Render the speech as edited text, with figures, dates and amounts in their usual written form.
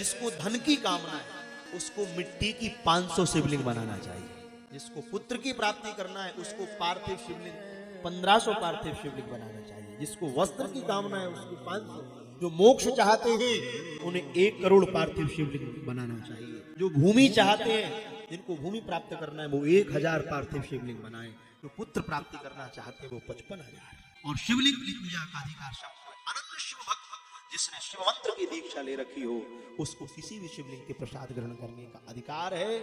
जिसको धन की कामना है उसको मिट्टी की 500 शिवलिंग बनाना चाहिए। जिसको पुत्र की प्राप्ति करना है उसको पार्थिव शिवलिंग 1500 पार्थिव शिवलिंग बनाना चाहिए। जिसको वस्त्र की कामना है उसको 500। जो मोक्ष चाहते हैं उन्हें 1 करोड़ पार्थिव शिवलिंग बनाना चाहिए। जो भूमि चाहते हैं, जिनको भूमि प्राप्त करना है वो 1000 पार्थिव शिवलिंग बनाए। जो पुत्र प्राप्ति करना चाहते हैं वो 55,000। और शिवलिंग की पूजा का अधिकार सबको है। अनंत शिव भक्त जिसने शिव मंत्र की दीक्षा ले रखी हो उसको किसी भी शिवलिंग के प्रसाद ग्रहण करने का अधिकार है।